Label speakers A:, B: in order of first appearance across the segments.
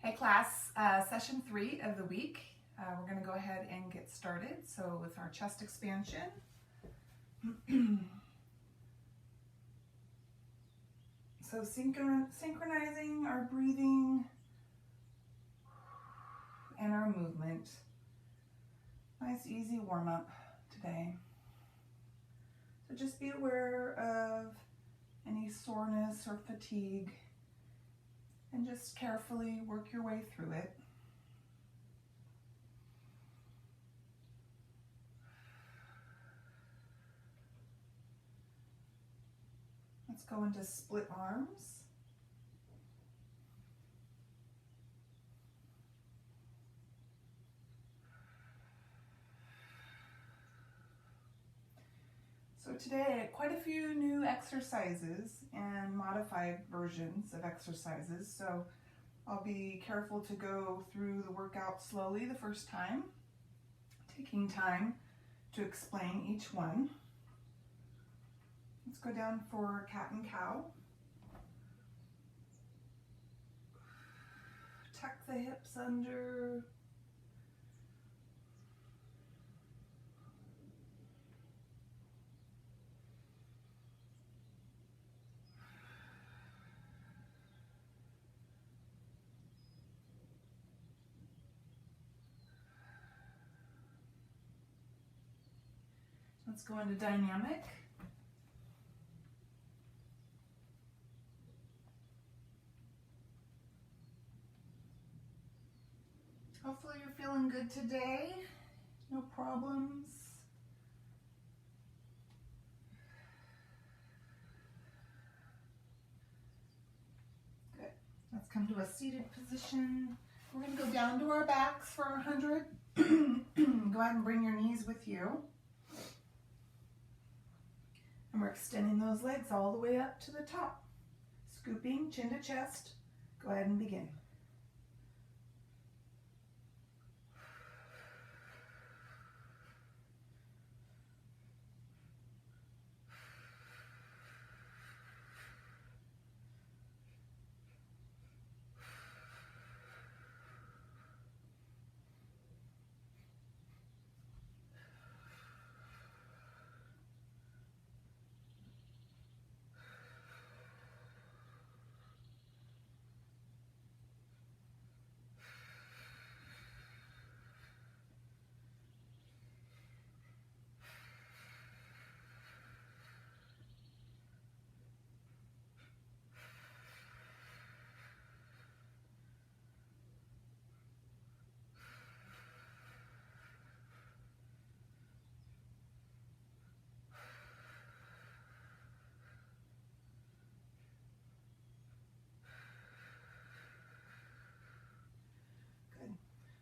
A: Hey class, session 3 of the week. We're going to go ahead and get started. So with our chest expansion. So synchronizing our breathing and our movement. Nice easy warm up today. So just be aware of any soreness or fatigue and just carefully work your way through it. Let's go into split arms. So today, quite a few new exercises and modified versions of exercises. So I'll be careful to go through the workout slowly the first time, taking time to explain each one. Let's go down for cat and cow. Tuck the hips under. Let's go into dynamic. Hopefully you're feeling good today. No problems. Good. Let's come to a seated position. We're going to go down to our backs for 100. Go ahead and bring your knees with you. And we're extending those legs all the way up to the top. Scooping chin to chest. Go ahead and begin.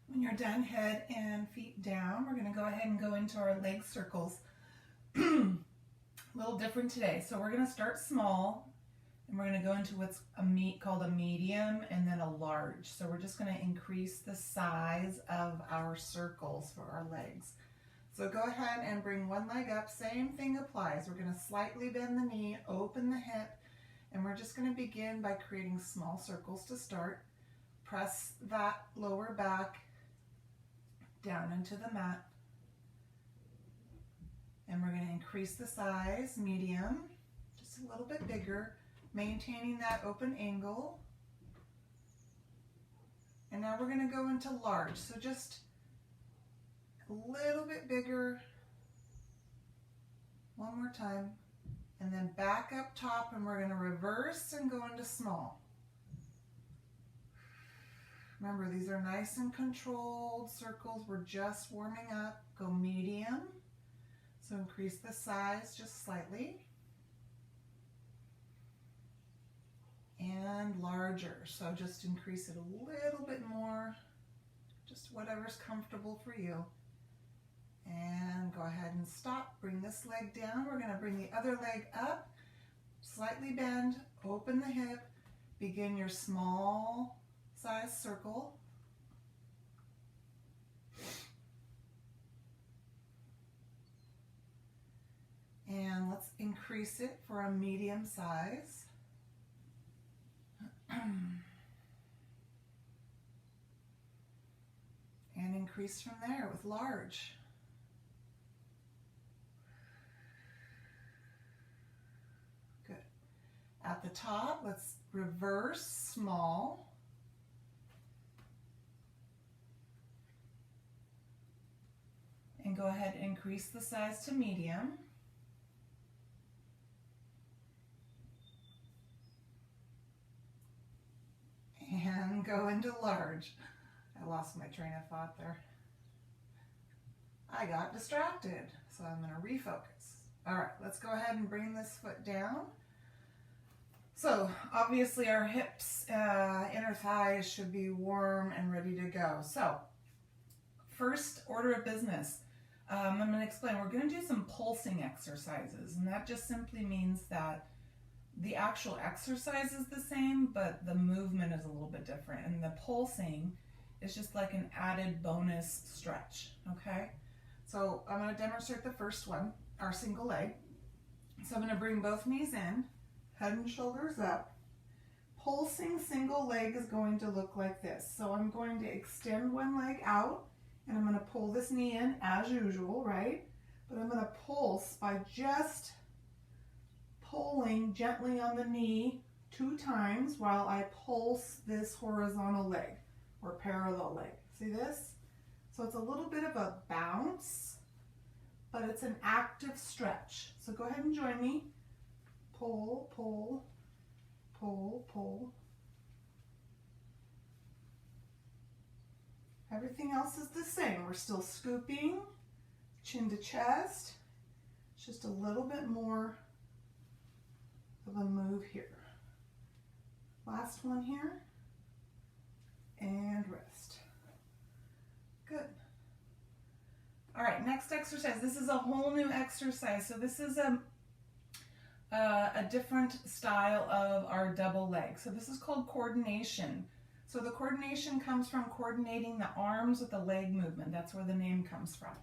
A: When you're done, head and feet down, we're going to go ahead and go into our leg circles. A little different today. So we're going to start small, and we're going to go into what's called a medium and then a large. So we're just going to increase the size of our circles for our legs. So go ahead and bring one leg up. Same thing applies. We're going to slightly bend the knee, open the hip, and we're just going to begin by creating small circles to start. Press that lower back down into the mat, and we're going to increase the size, medium, just a little bit bigger, maintaining that open angle. And now we're going to go into large, so just a little bit bigger. One more time, and then back up top, and we're going to reverse and go into small. Remember, these are nice and controlled circles. We're just warming up. Go medium. So increase the size just slightly. And larger. So just increase it a little bit more. Just whatever's comfortable for you. And go ahead and stop. Bring this leg down. We're going to bring the other leg up. Slightly bend. Open the hip. Begin your small size circle. And let's increase it for a medium size. increase from there with large. Good. At the top, let's reverse small. And go ahead and increase the size to medium. And go into large. I lost my train of thought there. I got distracted, so I'm going to refocus. All right, let's go ahead and bring this foot down. So obviously our hips, inner thighs should be warm and ready to go. So first order of business, I'm going to explain. We're going to do some pulsing exercises, and that just simply means that the actual exercise is the same, but the movement is a little bit different. And the pulsing is just like an added bonus stretch, okay? So I'm going to demonstrate the first one, our single leg. So I'm going to bring both knees in, head and shoulders up. Pulsing single leg is going to look like this. So I'm going to extend one leg out, and I'm going to pull this knee in as usual, right? But I'm going to pulse by just pulling gently on the knee 2 times while I pulse this horizontal leg or parallel leg. See this? So it's a little bit of a bounce, but it's an active stretch. So go ahead and join me. Pull, pull, pull, pull. Everything else is the same. We're still scooping, chin to chest. It's just a little bit more of a move here. Last one here, and rest. Good. All right, next exercise. This is a whole new exercise. So this is a different style of our double leg. So this is called coordination. So the coordination comes from coordinating the arms with the leg movement. That's where the name comes from.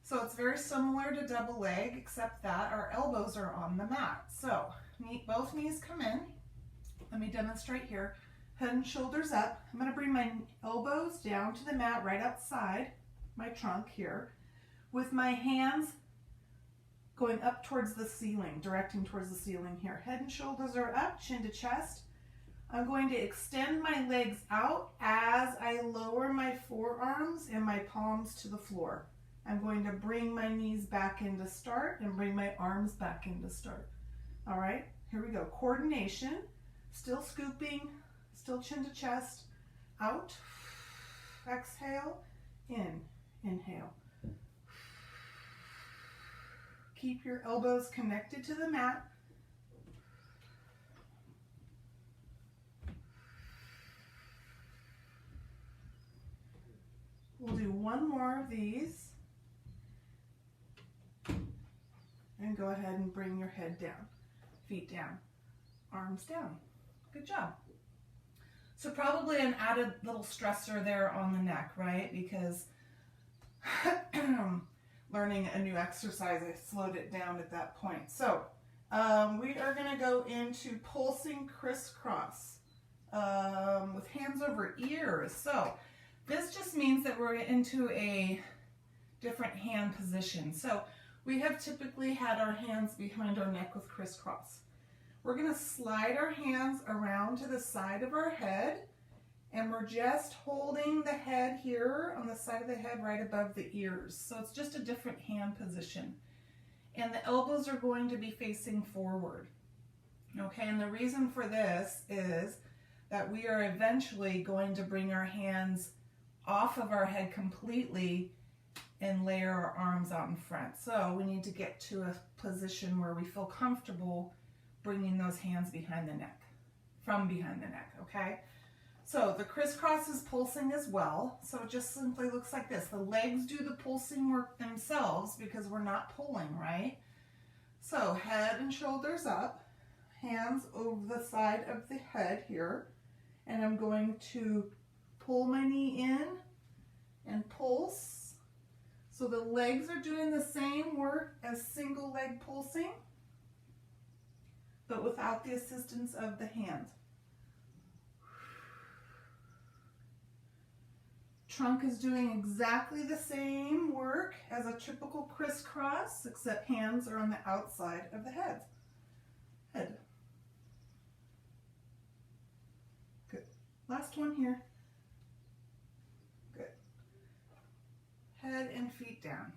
A: So it's very similar to double leg, except that our elbows are on the mat. So both knees come in. Let me demonstrate here. Head and shoulders up. I'm going to bring my elbows down to the mat right outside my trunk here, with my hands going up towards the ceiling, directing towards the ceiling here. Head and shoulders are up, chin to chest. I'm going to extend my legs out as I lower my forearms and my palms to the floor. I'm going to bring my knees back into start and bring my arms back into start. All right, here we go. Coordination, still scooping, still chin to chest, out, exhale, in, inhale. Keep your elbows connected to the mat. We'll do one more of these. And go ahead and bring your head down, feet down, arms down. Good job. So probably an added little stressor there on the neck, right? Because learning a new exercise, I slowed it down at that point. So we are going to go into pulsing crisscross with hands over ears. So this just means that we're into a different hand position. So we have typically had our hands behind our neck with crisscross. We're going to slide our hands around to the side of our head, and we're just holding the head here on the side of the head right above the ears. So it's just a different hand position. And the elbows are going to be facing forward. Okay, and the reason for this is that we are eventually going to bring our hands off of our head completely and layer our arms out in front. So we need to get to a position where we feel comfortable bringing those hands behind the neck, from behind the neck, okay? So the crisscross is pulsing as well. So it just simply looks like this. The legs do the pulsing work themselves because we're not pulling, right? So head and shoulders up, hands over the side of the head here, and I'm going to pull my knee in and pulse. So the legs are doing the same work as single leg pulsing, but without the assistance of the hand. Trunk is doing exactly the same work as a typical crisscross, except hands are on the outside of the head. Good. Last one here. Good. Head and feet down.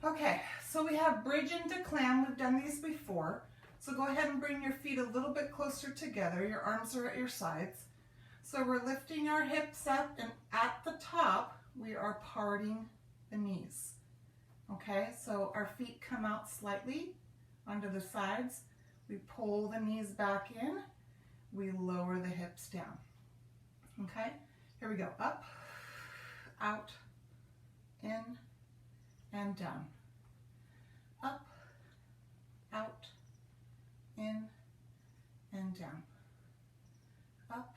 A: Okay, so we have bridge into clam. We've done these before. So go ahead and bring your feet a little bit closer together. Your arms are at your sides. So we're lifting our hips up, and at the top, we are parting the knees. Okay, so our feet come out slightly onto the sides. We pull the knees back in. We lower the hips down. Okay, here we go. Up, out, in, and down. Up, out, in, and down. Up,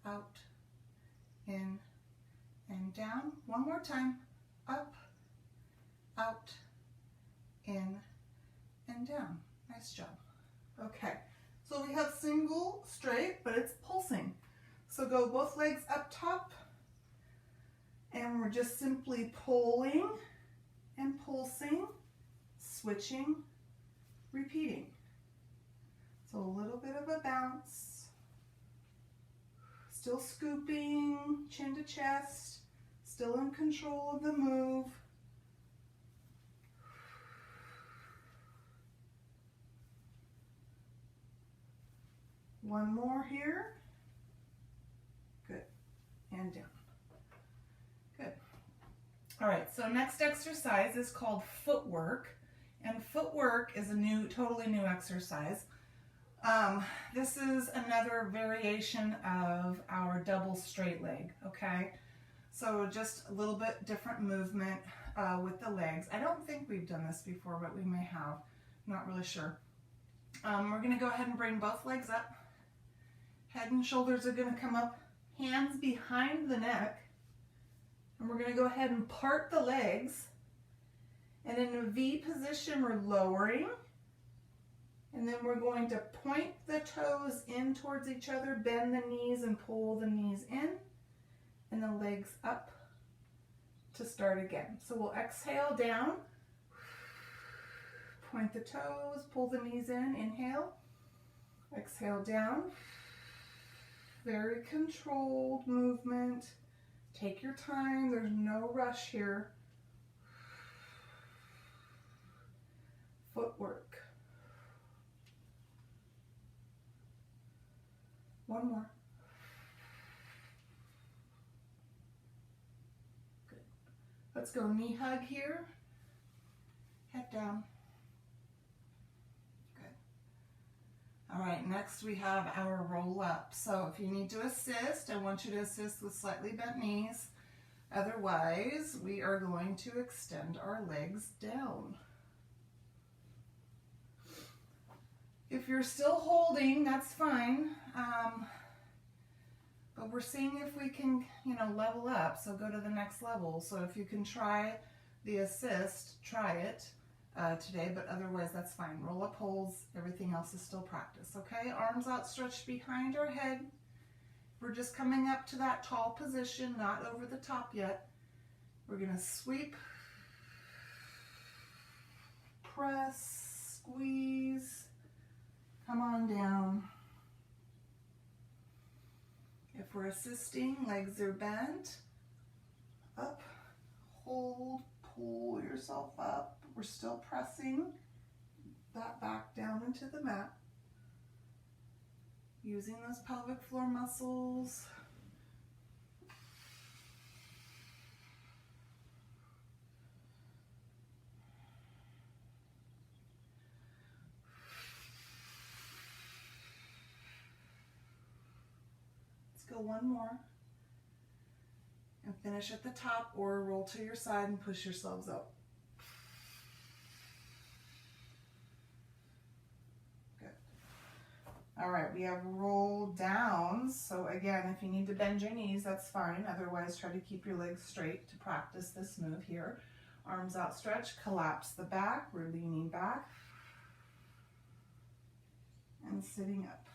A: out, in, and down. One more time. Up, out, in, and down. Nice job. Okay, so we have single straight, but it's pulsing. So go both legs up top, and we're just simply pulling and pulsing, switching, repeating. So a little bit of a bounce. Still scooping, chin to chest, still in control of the move. One more here. Good. And down. Good. All right, so next exercise is called footwork. And footwork is a totally new exercise. This is another variation of our double straight leg, okay? So just a little bit different movement with the legs. I don't think we've done this before, but we may have. Not really sure. We're going to go ahead and bring both legs up. Head and shoulders are going to come up, hands behind the neck. And we're going to go ahead and part the legs. And in a V position, we're lowering. And then we're going to point the toes in towards each other, bend the knees and pull the knees in, and the legs up to start again. So we'll exhale down, point the toes, pull the knees in, inhale, exhale down. Very controlled movement. Take your time, there's no rush here. Footwork. One more. Good. Let's go knee hug here. Head down. Good. All right, next we have our roll up. So if you need to assist, I want you to assist with slightly bent knees. Otherwise, we are going to extend our legs down. If you're still holding, that's fine. But we're seeing if we can, level up. So go to the next level. So if you can try the assist, try it today, but otherwise that's fine. Roll up holds, everything else is still practice, okay? Arms outstretched behind our head. We're just coming up to that tall position, not over the top yet. We're gonna sweep, press, squeeze, come on down. If we're assisting, legs are bent, up, hold, pull yourself up. We're still pressing that back down into the mat. Using those pelvic floor muscles. Go one more and finish at the top, or roll to your side and push yourselves up. Good. All right, we have roll downs. So again, if you need to bend your knees, that's fine. Otherwise, try to keep your legs straight to practice this move here. Arms outstretched, collapse the back. We're leaning back and sitting up.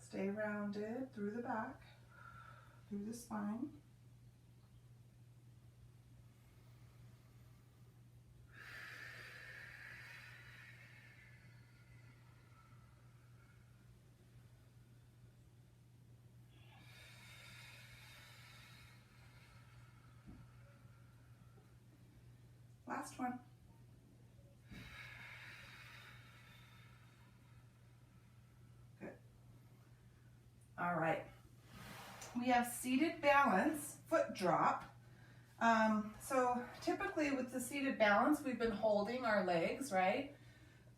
A: Stay Stay rounded through the back, through the spine. Last one. Good. All right. We have seated balance, foot drop. So typically with the seated balance, we've been holding our legs, right?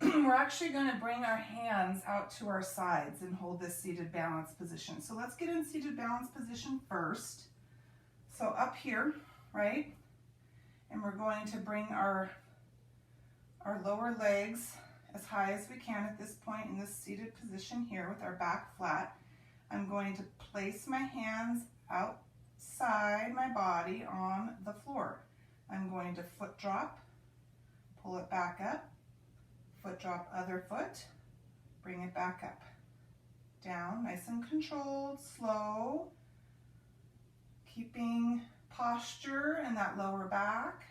A: We're actually going to bring our hands out to our sides and hold this seated balance position. So let's get in seated balance position first. So up here, right? And we're going to bring our lower legs as high as we can at this point in this seated position here with our back flat. I'm going to place my hands outside my body on the floor. I'm going to foot drop, pull it back up, foot drop other foot, bring it back up, down, nice and controlled, slow, keeping posture and that lower back,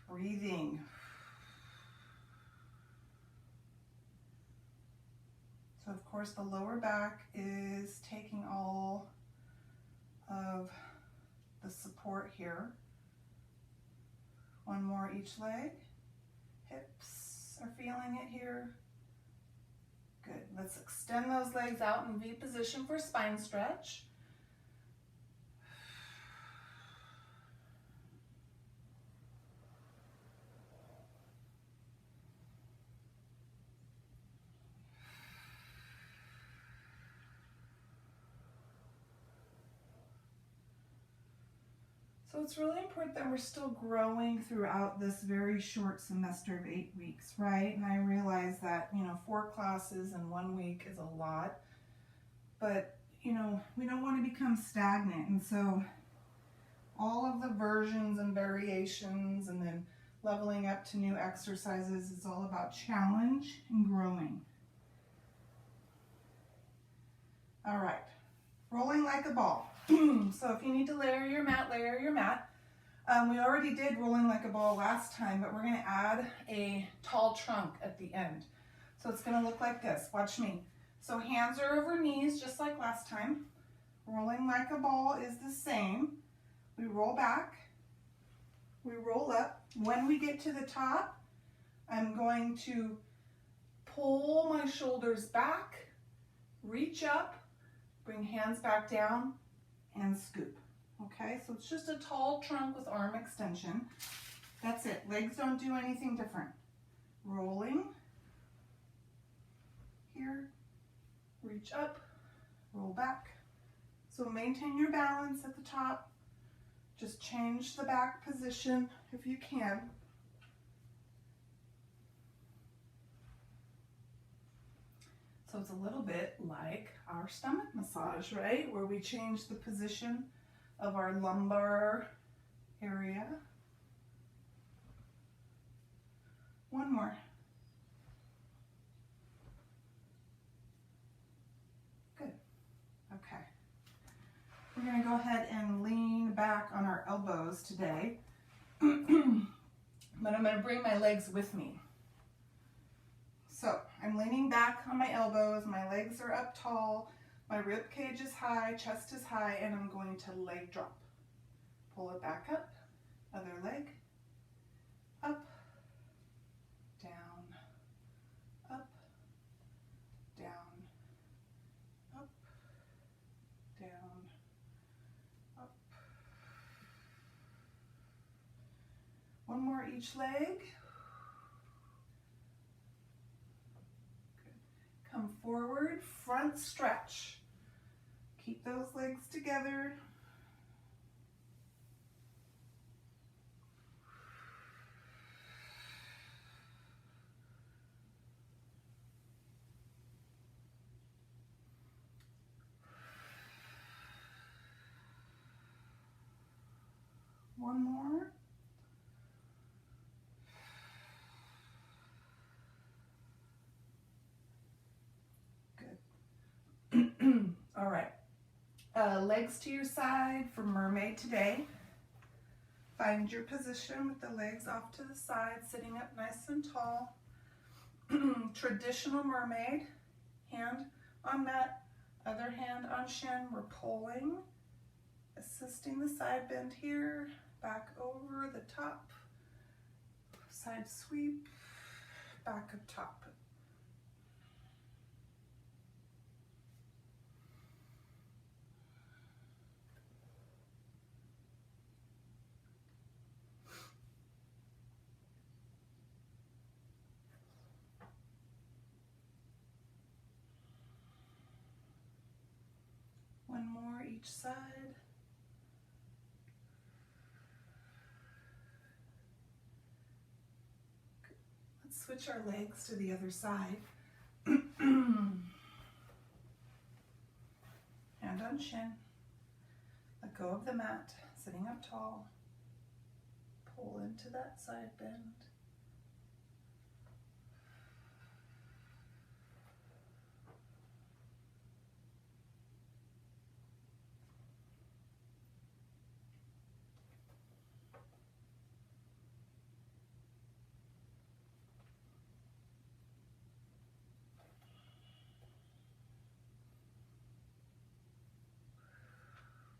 A: breathing. So of course the lower back is taking all of the support here. One more each leg. Hips are feeling it here. Good. Let's extend those legs out in V position for spine stretch. So it's really important that we're still growing throughout this very short semester of 8 weeks, right? And I realize that, 4 classes in 1 week is a lot, but, we don't want to become stagnant. And so all of the versions and variations and then leveling up to new exercises is all about challenge and growing. All right, rolling like a ball. So if you need to layer your mat, layer your mat. We already did rolling like a ball last time, but we're going to add a tall trunk at the end. So it's going to look like this. Watch me. So hands are over knees, just like last time. Rolling like a ball is the same. We roll back, we roll up. When we get to the top, I'm going to pull my shoulders back, reach up, bring hands back down, and scoop. Okay, so it's just a tall trunk with arm extension. That's it. Legs don't do anything different. Rolling. Here. Reach up. Roll back. So maintain your balance at the top. Just change the back position if you can. So it's a little bit like our stomach massage, right? Where we change the position of our lumbar area. One more. Good. Okay. We're going to go ahead and lean back on our elbows today. But I'm going to bring my legs with me. So I'm leaning back on my elbows, my legs are up tall, my rib cage is high, chest is high, and I'm going to leg drop. Pull it back up, other leg, up, down, up, down, up, down, up. One more each leg. Come forward, front stretch. Keep those legs together. One more. Good. legs to your side for mermaid today. Find your position with the legs off to the side, sitting up nice and tall. Traditional mermaid, hand on mat, other hand on shin. We're pulling, assisting the side bend here, back over the top, side sweep, back up top. One more each side. Let's switch our legs to the other side. Hand on shin. Let go of the mat, sitting up tall. Pull into that side bend.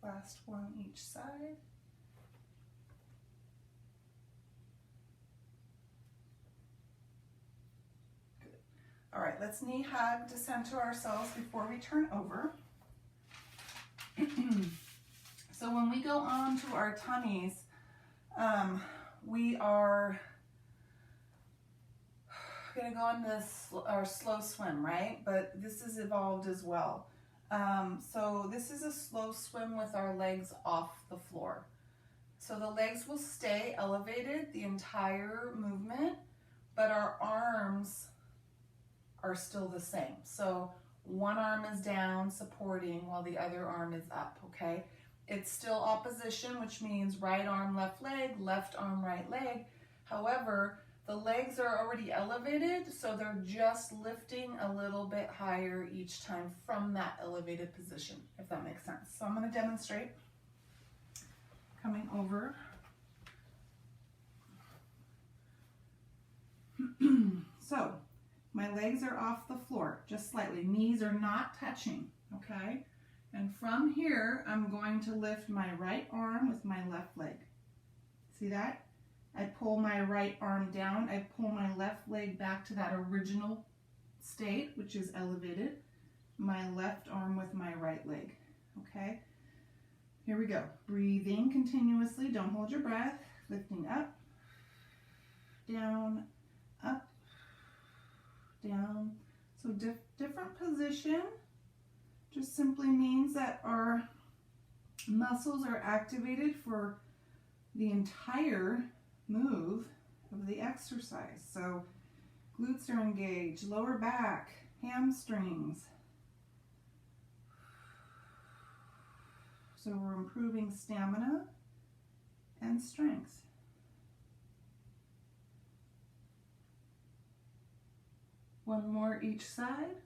A: Last one each side. Good. All right, let's knee hug to center ourselves before we turn over. So when we go on to our tummies, we are going to go on this our slow swim, right? But this is evolved as well. So this is a slow swim with our legs off the floor. So the legs will stay elevated the entire movement, but our arms are still the same. So one arm is down supporting while the other arm is up, okay? It's still opposition, which means right arm, left leg, left arm, right leg. However, the legs are already elevated, so they're just lifting a little bit higher each time from that elevated position, if that makes sense. So I'm going to demonstrate. Coming over. So my legs are off the floor, just slightly. Knees are not touching, okay? And from here, I'm going to lift my right arm with my left leg. See that? I pull my right arm down. I pull my left leg back to that original state, which is elevated. My left arm with my right leg, okay? Here we go. Breathing continuously. Don't hold your breath. Lifting up, down, up, down. So different position just simply means that our muscles are activated for the entire move of the exercise. So glutes are engaged, lower back, hamstrings. So we're improving stamina and strength. One more each side.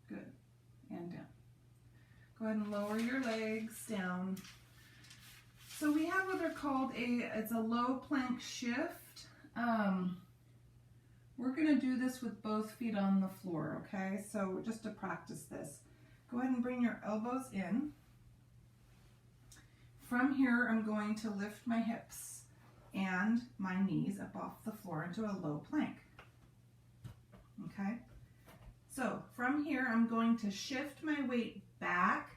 A: Good. And down. Go ahead and lower your legs down. So we have what are called it's a low plank shift. We're going to do this with both feet on the floor, okay? So just to practice this, go ahead and bring your elbows in. From here, I'm going to lift my hips and my knees up off the floor into a low plank, okay? So from here, I'm going to shift my weight back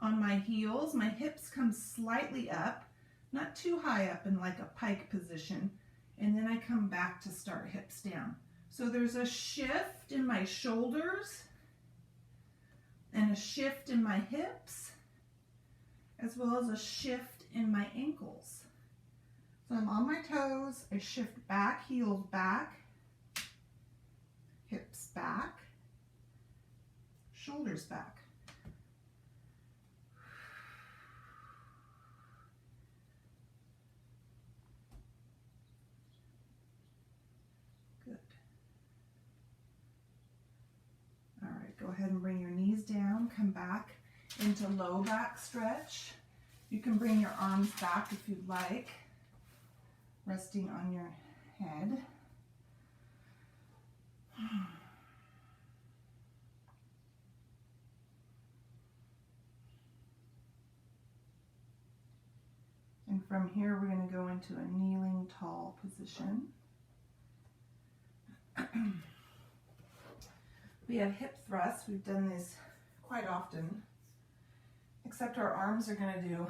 A: on my heels. My hips come slightly up, not too high up in like a pike position, and then I come back to start hips down. So there's a shift in my shoulders and a shift in my hips, as well as a shift in my ankles. So I'm on my toes, I shift back, heels back, hips back, shoulders back. Good. All right, go ahead and bring your knees down, come back into low back stretch. You can bring your arms back if you'd like, resting on your head. And from here, we're going to go into a kneeling tall position. We have hip thrusts. We've done these quite often, except our arms are going to do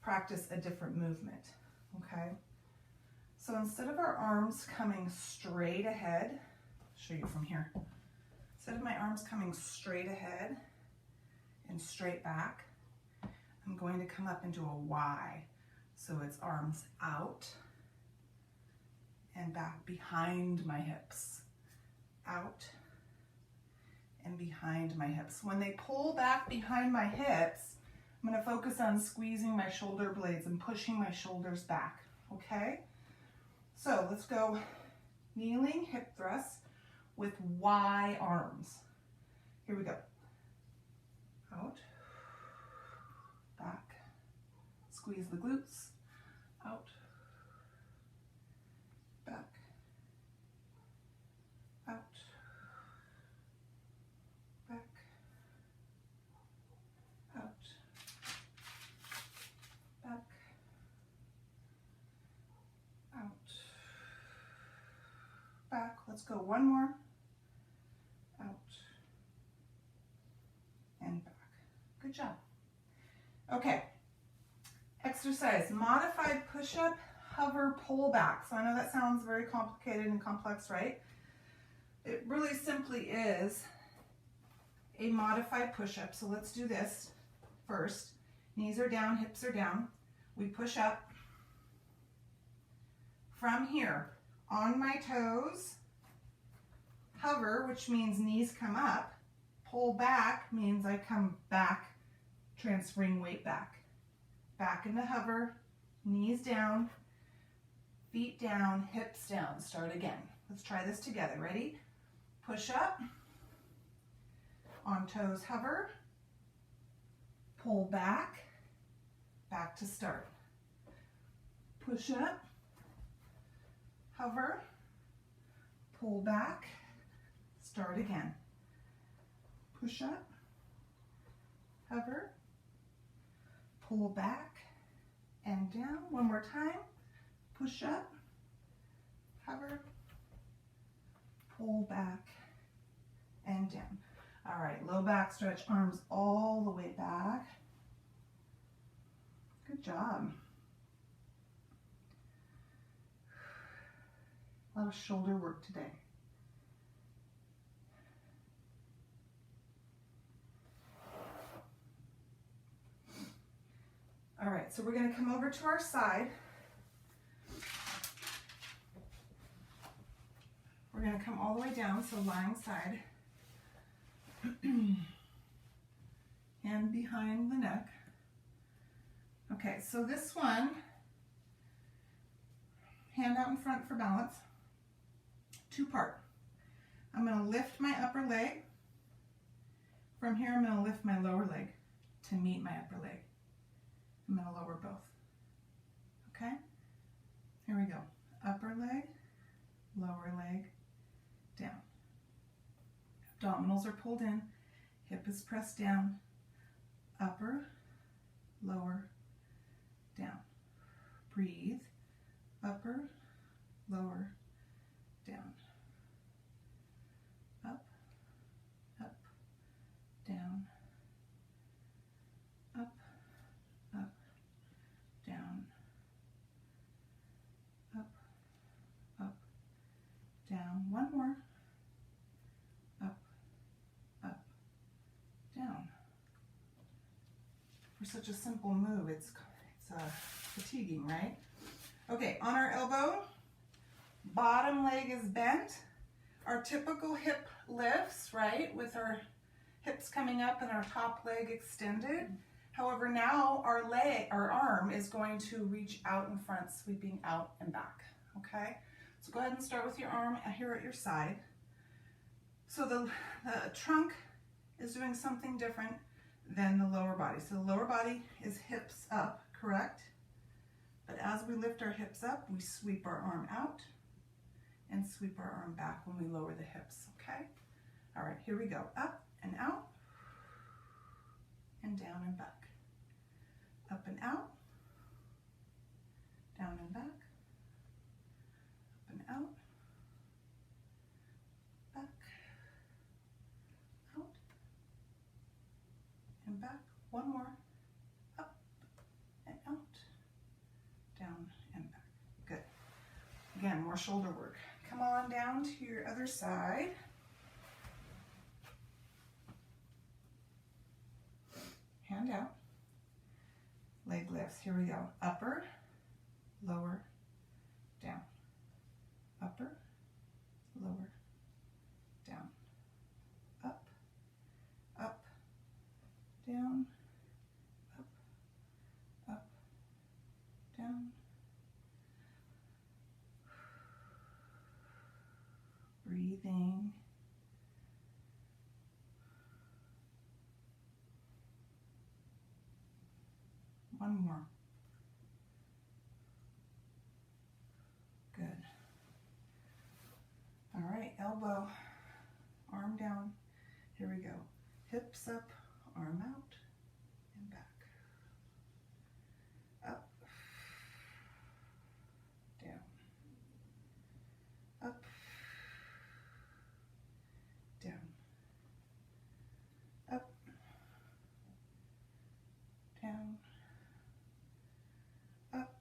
A: practice a different movement. Okay, so instead of our arms coming straight ahead, I'll show you from here. Instead of my arms coming straight ahead and straight back, I'm going to come up into a Y. So it's arms out and back behind my hips. Out and behind my hips. When they pull back behind my hips, I'm going to focus on squeezing my shoulder blades and pushing my shoulders back. Okay? So let's go kneeling hip thrusts with Y arms. Here we go. Out. Back, squeeze the glutes, out, back, out, back, out, back, out, back. Let's go one more, out, and back. Good job. Okay, exercise, modified push-up, hover, pull back. So I know that sounds very complicated and complex, right? It really simply is a modified push-up. So let's do this first. Knees are down, hips are down. We push up. From here, on my toes, hover, which means knees come up. Pull back means I come back, transferring weight back. Back into hover, knees down, feet down, hips down. Start again. Let's try this together. Ready? Push up, on toes hover, pull back, back to start. Push up, hover, pull back, start again. Push up, hover, pull back and down. One more time. Push up, hover, pull back and down. All right, low back stretch, arms all the way back. Good job. A lot of shoulder work today. All right, so we're going to come over to our side. We're going to come all the way down, so lying side. Hand behind the neck. Okay, so this one, hand out in front for balance. Two-part. I'm going to lift my upper leg. From here, I'm going to lift my lower leg to meet my upper leg. I'm going to lower both. Okay? Here we go. Upper leg, lower leg, down. Abdominals are pulled in, hip is pressed down, upper, lower, down. Breathe. Upper, lower, down. Up, up, down. Up, up, down. Up, up, down. One more. Up, up, down. For such a simple move, it's fatiguing, right? Okay, on our elbow, bottom leg is bent. Our typical hip lifts, right, with our hips coming up and our top leg extended. However, now our arm is going to reach out in front, sweeping out and back, okay? So go ahead and start with your arm here at your side. So the trunk is doing something different than the lower body. So the lower body is hips up, correct? But as we lift our hips up, we sweep our arm out and sweep our arm back when we lower the hips, okay? All right, here we go. Up and out, and down and back. Up and out, down and back, up and out, back, out, and back. One more. Up and out, down and back. Good. Again, more shoulder work. Come on down to your other side. Hand out. Leg lifts. Here we go. Upper, lower, down. Upper, lower, down. Up, up, down, up, up, down. Breathing. One more. Good. All right, elbow, arm down. Here we go. Hips up, arm out, and back. Up, down. Up, down. Up, down. Up,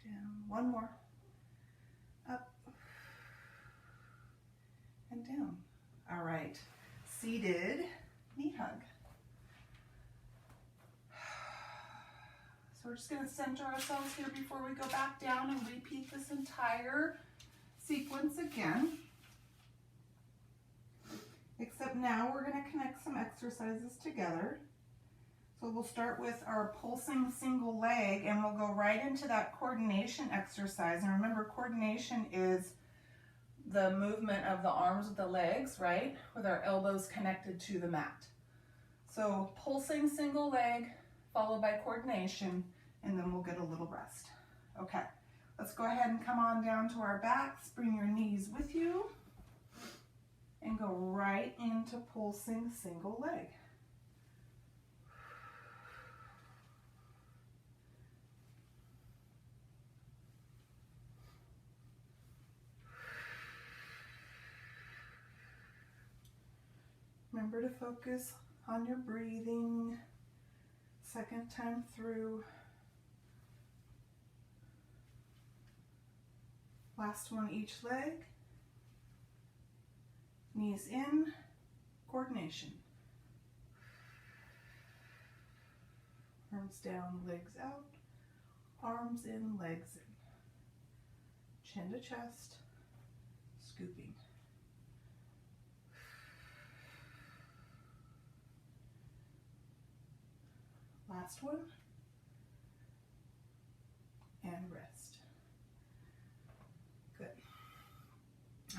A: down. One more. Up and down. All right, seated knee hug. So we're just going to center ourselves here before we go back down and repeat this entire sequence again. Except now we're going to connect some exercises together. So we'll start with our pulsing single leg, and we'll go right into that coordination exercise. And remember, coordination is the movement of the arms with the legs, right? With our elbows connected to the mat. So pulsing single leg, followed by coordination, and then we'll get a little rest. Okay, let's go ahead and come on down to our backs. Bring your knees with you and go right into pulsing single leg. Remember to focus on your breathing. Second time through. Last one each leg. Knees in, coordination. Arms down, legs out. Arms in, legs in. Chin to chest, scooping. Last one, and rest. Good.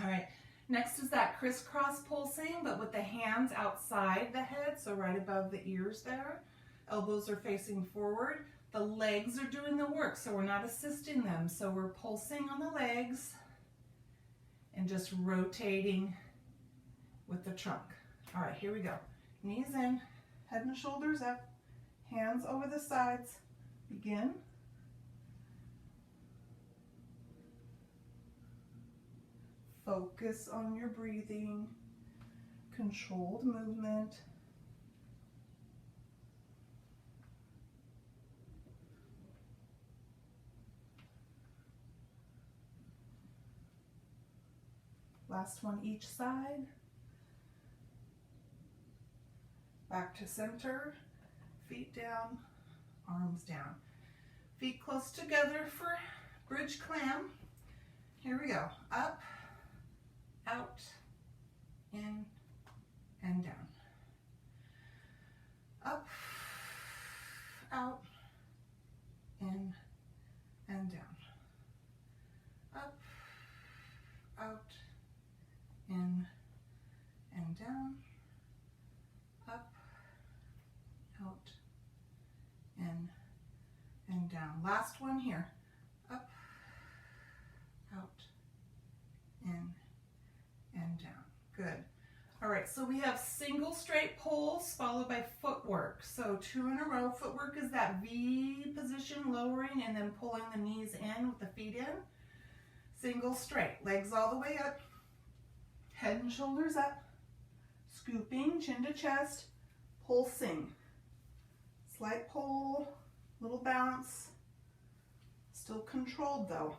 A: All right, next is that crisscross pulsing, but with the hands outside the head, so right above the ears there. Elbows are facing forward. The legs are doing the work, so we're not assisting them. So we're pulsing on the legs and just rotating with the trunk. All right, here we go. Knees in, head and shoulders up. Hands over the sides. Begin. Focus on your breathing. Controlled movement. Last one each side. Back to center. Feet down, arms down. Feet close together for bridge clam. Here we go. Up, out, in, and down. Up, out, in, and down. Up, out, in and down, up, out, in and down. Last one here, up, out, in and down. Good. All right, so we have single straight pulls followed by footwork. So 2 in a row. Footwork is that V position, lowering and then pulling the knees in with the feet in. Single straight, legs all the way up, head and shoulders up, scooping, chin to chest, pulsing. Slight pull, little bounce, still controlled though.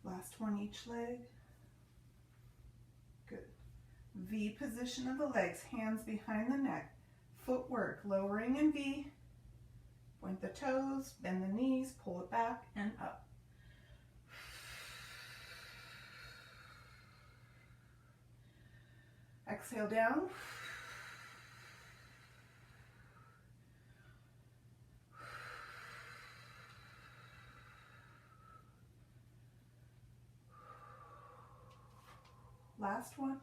A: Last one each leg. Good. V position of the legs, hands behind the neck. Footwork, lowering in V. Point the toes, bend the knees, pull it back and up. Exhale down. Last one.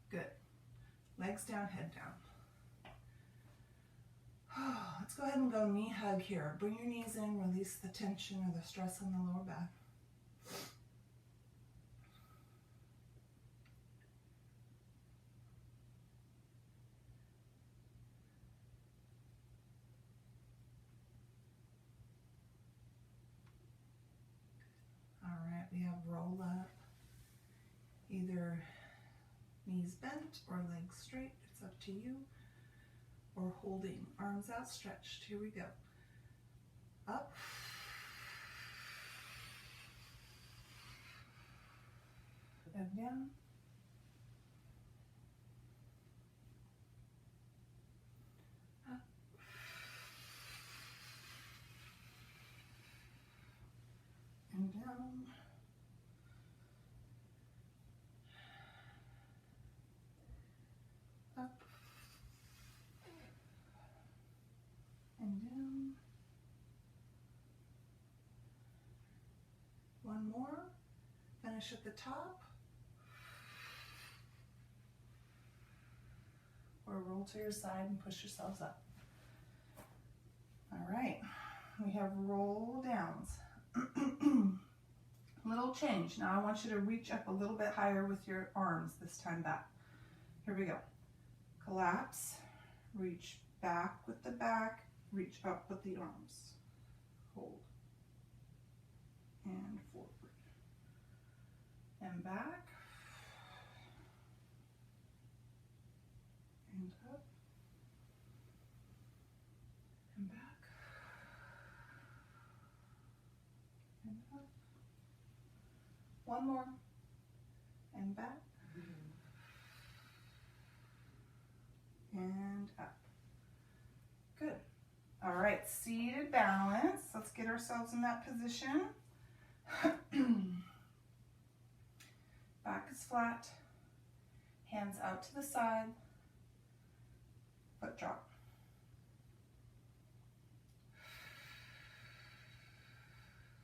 A: Good. Legs down, head down. Let's go ahead and go knee hug here. Bring your knees in, release the tension or the stress on the lower back. We have roll up, either knees bent or legs straight, it's up to you, or holding, arms outstretched. Here we go. Up, and down, up, and down. Up and down. One more. Finish at the top. Or roll to your side and push yourselves up. All right. We have roll downs. Little change. Now I want you to reach up a little bit higher with your arms this time back. Here we go. Collapse, reach back with the back, reach up with the arms. Hold. And forward. And back. And up. And back. And up. One more. And back. And up. Good. All right, seated balance. Let's get ourselves in that position. Back is flat. Hands out to the side. Foot drop.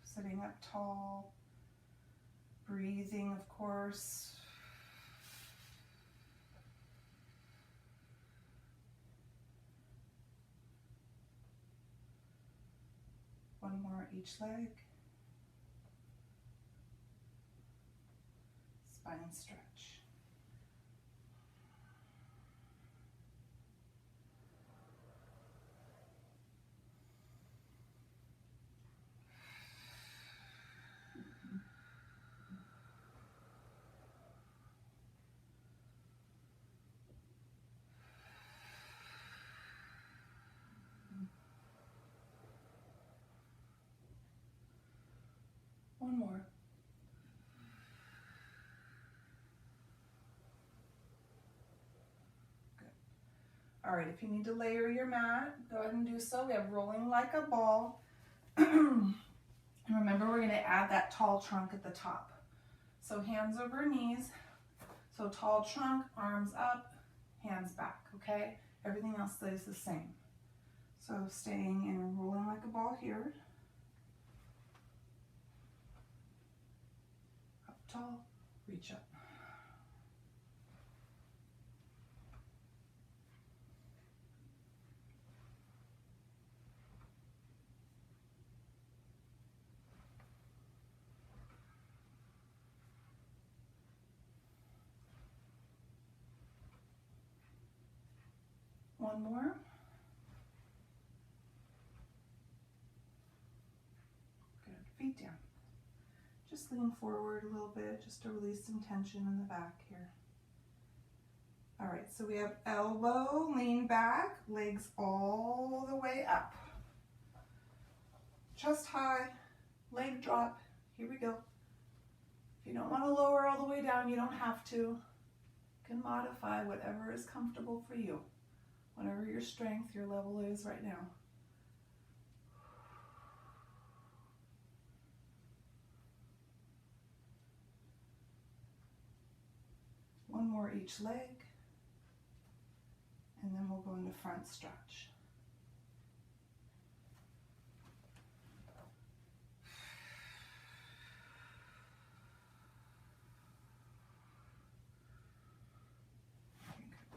A: Sitting up tall. Breathing, of course. One more each leg. Spine stretch. One more. Good. All right, if you need to layer your mat, go ahead and do so. We have rolling like a ball. Remember, we're going to add that tall trunk at the top. So hands over knees. So tall trunk, arms up, hands back, okay? Everything else stays the same. So staying and rolling like a ball here. Up tall, reach up. One more. Good. Feet down. Just lean forward a little bit just to release some tension in the back here. All right, so we have elbow, lean back, legs all the way up. Chest high, leg drop. Here we go. If you don't want to lower all the way down, you don't have to. You can modify whatever is comfortable for you. Whatever your strength, your level is right now. One more each leg, and then we'll go into front stretch.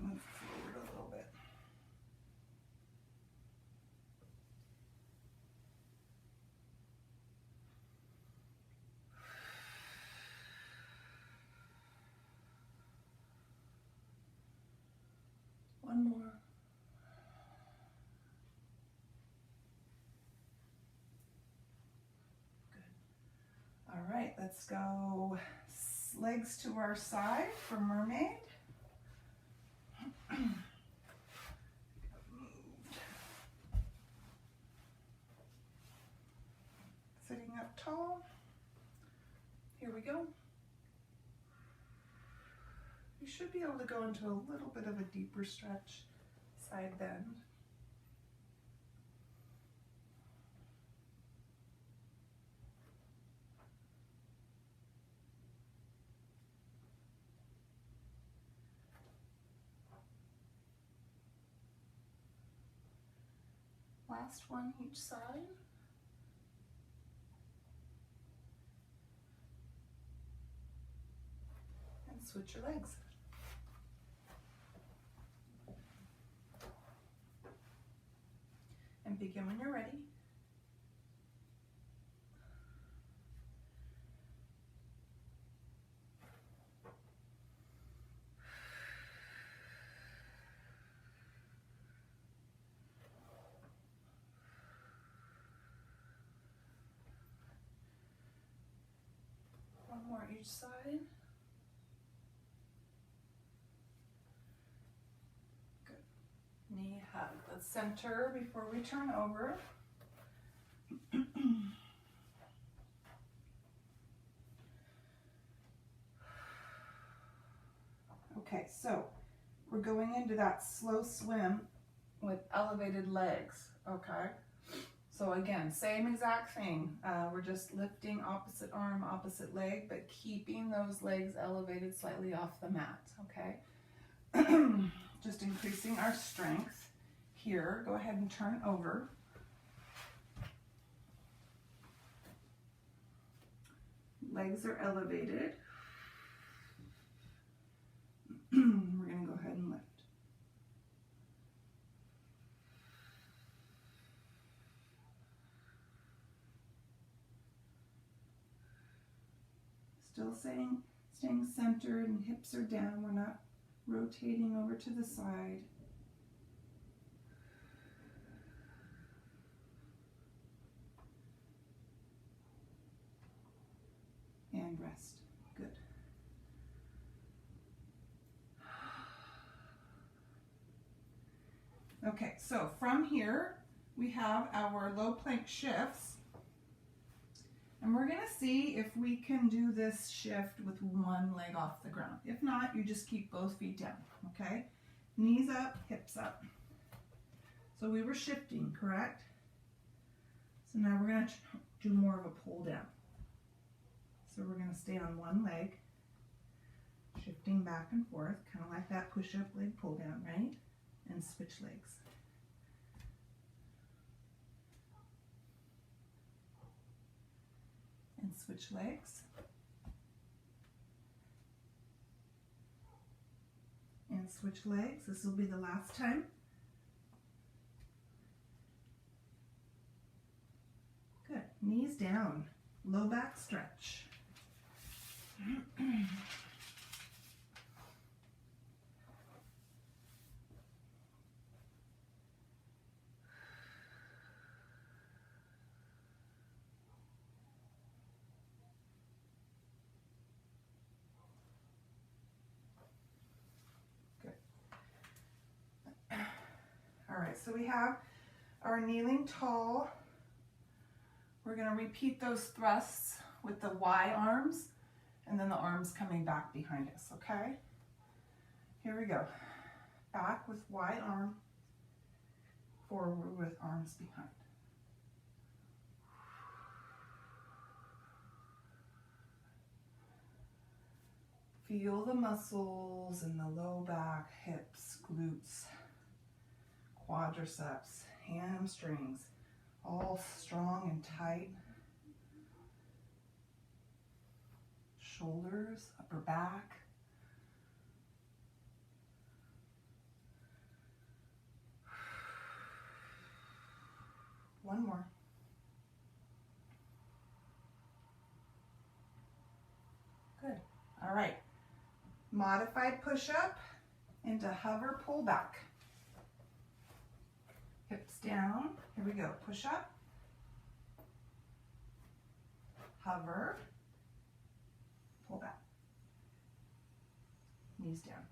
A: Move forward a little bit. One more. Good. All right, let's go legs to our side for mermaid. Sitting up tall. Here we go. You should be able to go into a little bit of a deeper stretch, side bend. Last one each side. And switch your legs. And begin when you're ready. One more each side. Good. Knee hug. Let's center before we turn over. Okay, so we're going into that slow swim with elevated legs, okay? So again, same exact thing. We're just lifting opposite arm, opposite leg, but keeping those legs elevated slightly off the mat, okay? Just increasing our strength here. Go ahead and turn over. Legs are elevated. We're going to go ahead and lift. Still staying centered and hips are down. We're not rotating over to the side. And rest. Good. Okay, so from here we have our low plank shifts. And we're going to see if we can do this shift with one leg off the ground. If not, you just keep both feet down, okay? Knees up, hips up. So we were shifting, correct? So now we're going to do more of a pull down. So we're going to stay on one leg, shifting back and forth, kind of like that push-up leg pull down, right? And switch legs. And switch legs. And switch legs. This will be the last time. Good. Knees down. Low back stretch. All right, so we have our kneeling tall. We're going to repeat those thrusts with the Y arms and then the arms coming back behind us, okay? Here we go. Back with Y arm, forward with arms behind. Feel the muscles in the low back, hips, glutes, quadriceps, hamstrings, all strong and tight. Shoulders, upper back. One more. Good. All right. Modified push-up into hover pull back. Hips down. Here we go. Push up. Hover. Pull back. Knees down.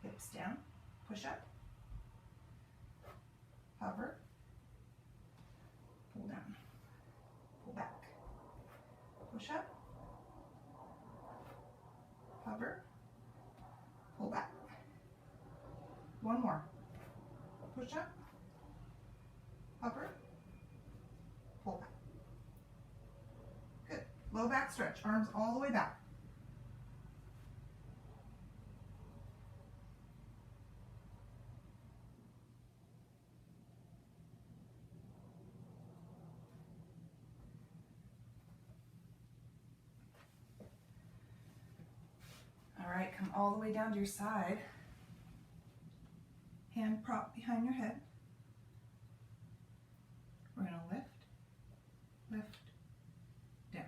A: Hips down. Push up. Hover. Pull down. Pull back. Push up. Hover. Pull back. One more. Push up. Hover. Pull back. Good. Low back stretch. Arms all the way back. All right, come all the way down to your side. Hand prop behind your head. We're going to lift, lift, down.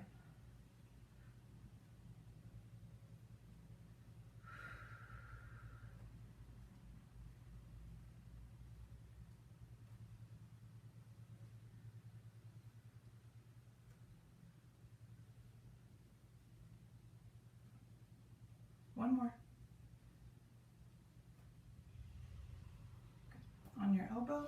A: One more. On your elbow.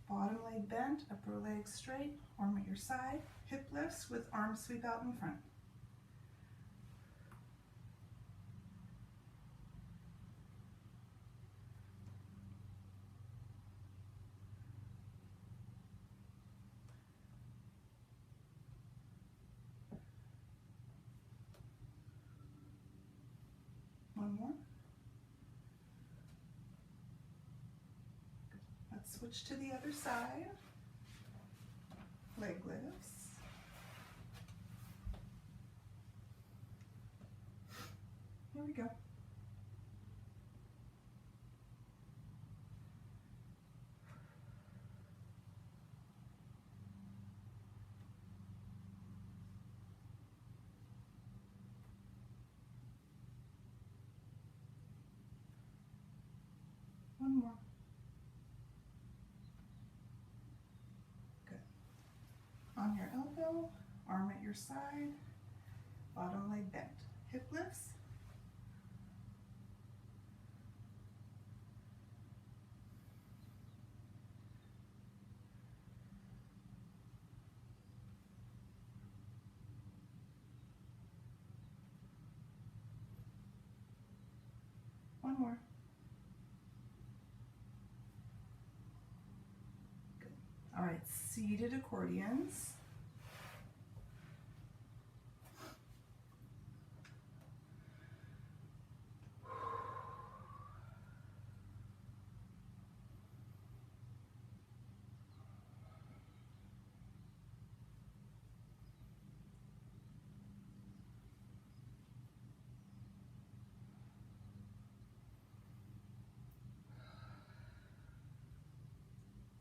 A: Bottom leg bent, upper leg straight, arm at your side, hip lifts with arms sweep out in front. One more. Let's switch to the other side. Leg lifts. Here we go. One more. Good. On your elbow, arm at your side, bottom leg bent. Hip lifts. One more. Good. All right, seated accordions.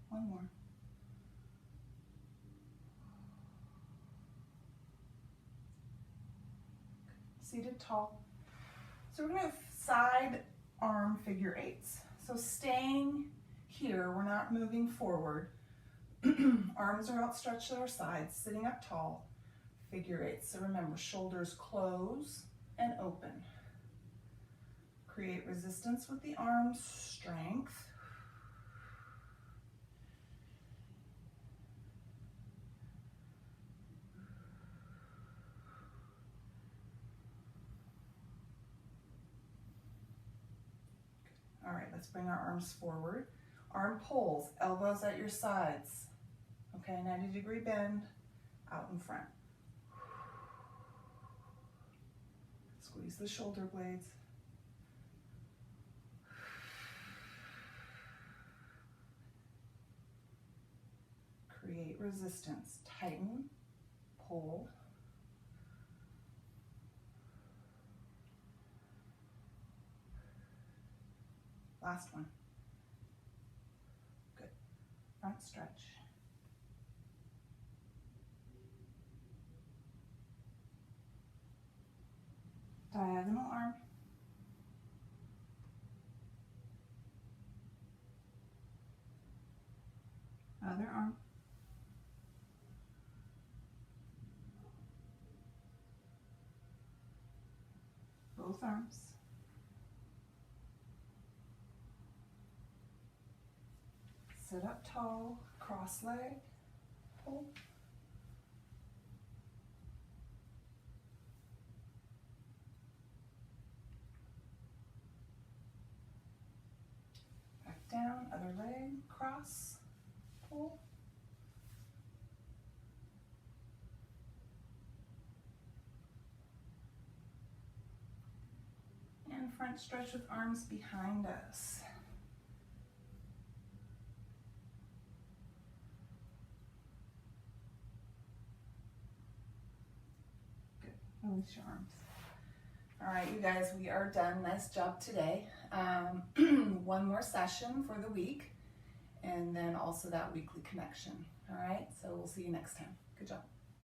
A: One more. Seated tall. So we're going to side arm figure eights. So staying here, we're not moving forward. Arms are outstretched at our sides, sitting up tall, figure eights. So remember, shoulders close and open. Create resistance with the arms, strength. All right, let's bring our arms forward. Arm pulls, elbows at your sides. Okay, 90-degree bend, out in front. Squeeze the shoulder blades. Create resistance, tighten, pull. Last one. Good. Front stretch. Diagonal arm. Other arm. Both arms. Sit up tall, cross leg, pull. Back down, other leg, cross, pull. And front stretch with arms behind us. Good, release your arms. All right, you guys, we are done. Nice job today. One more session for the week, and then also that weekly connection. All right, so we'll see you next time. Good job.